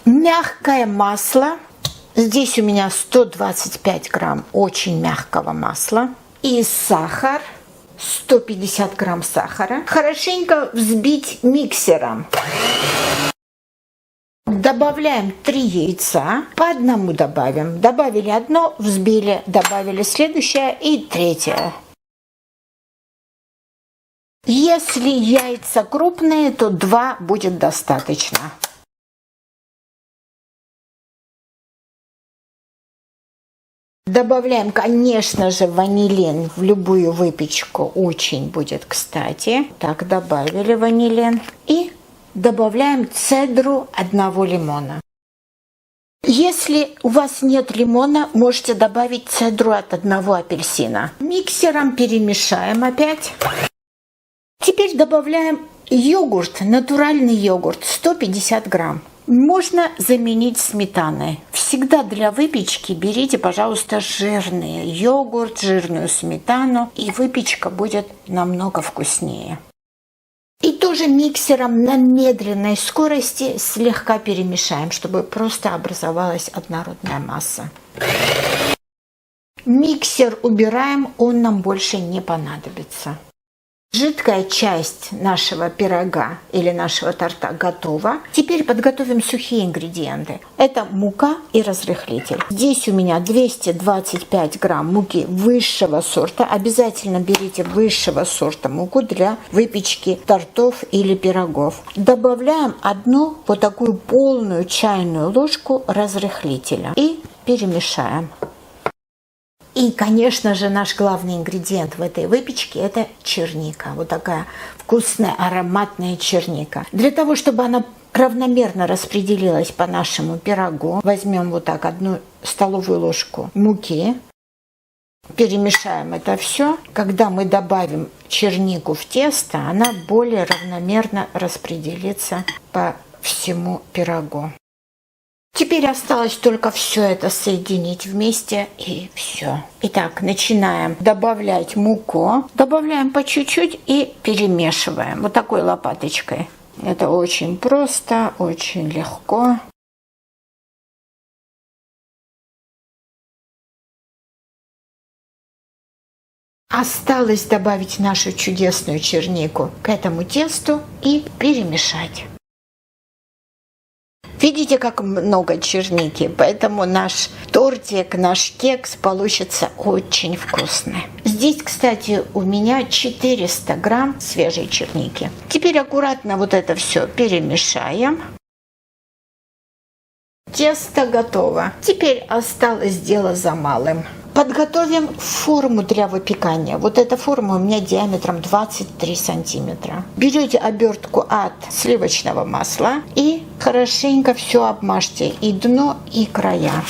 Мягкое масло. Здесь у меня 125 грамм очень мягкого масла. И сахар. 150 грамм сахара. Хорошенько взбить миксером. Добавляем 3 яйца. По одному добавим. Добавили одно, взбили. Добавили следующее и третье. Если яйца крупные, то 2 будет достаточно. Добавляем, конечно же, ванилин в любую выпечку. Очень будет кстати. Так, добавили ванилин. И добавляем цедру 1 лимона. Если у вас нет лимона, можете добавить цедру от 1 апельсина. Миксером перемешаем опять. Теперь добавляем йогурт, натуральный йогурт, 150 грамм. Можно заменить сметаной. Всегда для выпечки берите, пожалуйста, жирный йогурт, жирную сметану, и выпечка будет намного вкуснее. И тоже миксером на медленной скорости слегка перемешаем, чтобы просто образовалась однородная масса. Миксер убираем, он нам больше не понадобится. Жидкая часть нашего пирога или нашего торта готова. Теперь подготовим сухие ингредиенты. Это мука и разрыхлитель. Здесь у меня 225 грамм муки высшего сорта. Обязательно берите высшего сорта муку для выпечки тортов или пирогов. Добавляем 1 вот такую полную чайную ложку разрыхлителя и перемешаем. И, конечно же, наш главный ингредиент в этой выпечке – это черника. Вот такая вкусная, ароматная черника. Для того, чтобы она равномерно распределилась по нашему пирогу, возьмем вот так 1 столовую ложку муки, перемешаем это все. Когда мы добавим чернику в тесто, она более равномерно распределится по всему пирогу. Теперь осталось только все это соединить вместе и все. Итак, начинаем добавлять муку. Добавляем по чуть-чуть и перемешиваем вот такой лопаточкой. Это очень просто, очень легко. Осталось добавить нашу чудесную чернику к этому тесту и перемешать. Видите, как много черники, поэтому наш тортик, наш кекс получится очень вкусный. Здесь, кстати, у меня 400 грамм свежей черники. Теперь аккуратно вот это все перемешаем. Тесто готово. Теперь осталось дело за малым. Подготовим форму для выпекания. Вот эта форма у меня диаметром 23 сантиметра. Берете обертку от сливочного масла и хорошенько все обмажьте, и дно, и края.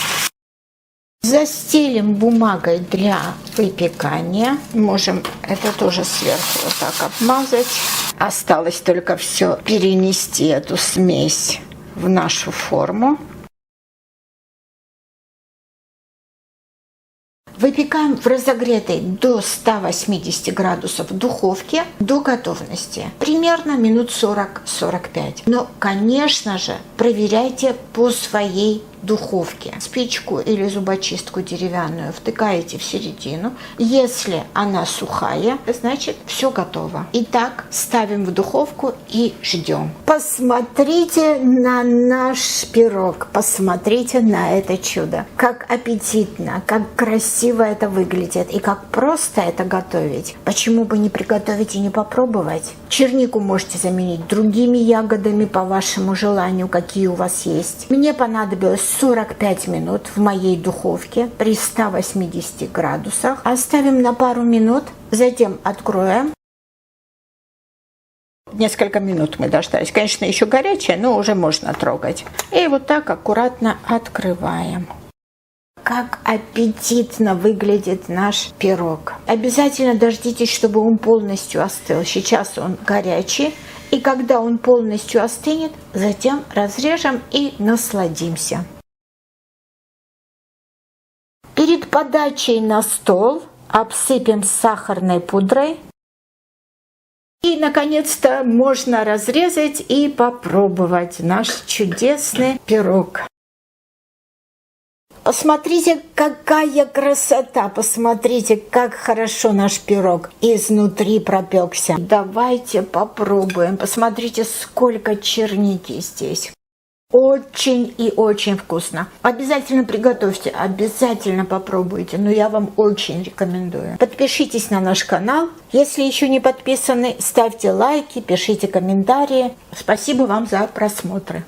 Застелим бумагой для выпекания. Можем это тоже сверху вот так обмазать. Осталось только все перенести эту смесь в нашу форму. Выпекаем в разогретой до 180 градусов духовке до готовности. Примерно минут 40-45. Но, конечно же, проверяйте по своей духовке. Спичку или зубочистку деревянную втыкаете в середину. Если она сухая, значит все готово. Итак, ставим в духовку и ждем. Посмотрите на наш пирог. Посмотрите на это чудо. Как аппетитно, как красиво это выглядит и как просто это готовить. Почему бы не приготовить и не попробовать? Чернику можете заменить другими ягодами по вашему желанию, какие у вас есть. Мне понадобилось 45 минут в моей духовке при 180 градусах. Оставим на пару минут, затем откроем. Несколько минут мы дождались. Конечно, еще горячее, но уже можно трогать. И вот так аккуратно открываем. Как аппетитно выглядит наш пирог. Обязательно дождитесь, чтобы он полностью остыл. Сейчас он горячий. И когда он полностью остынет, затем разрежем и насладимся. Перед подачей на стол обсыпем сахарной пудрой И, наконец-то, можно разрезать и попробовать наш чудесный пирог. Посмотрите, какая красота! Посмотрите, как хорошо наш пирог изнутри пропекся. Давайте попробуем. Посмотрите, сколько черники здесь. Очень и очень вкусно. Обязательно приготовьте, обязательно попробуйте. Но я вам очень рекомендую. Подпишитесь на наш канал. Если еще не подписаны, ставьте лайки, пишите комментарии. Спасибо вам за просмотры.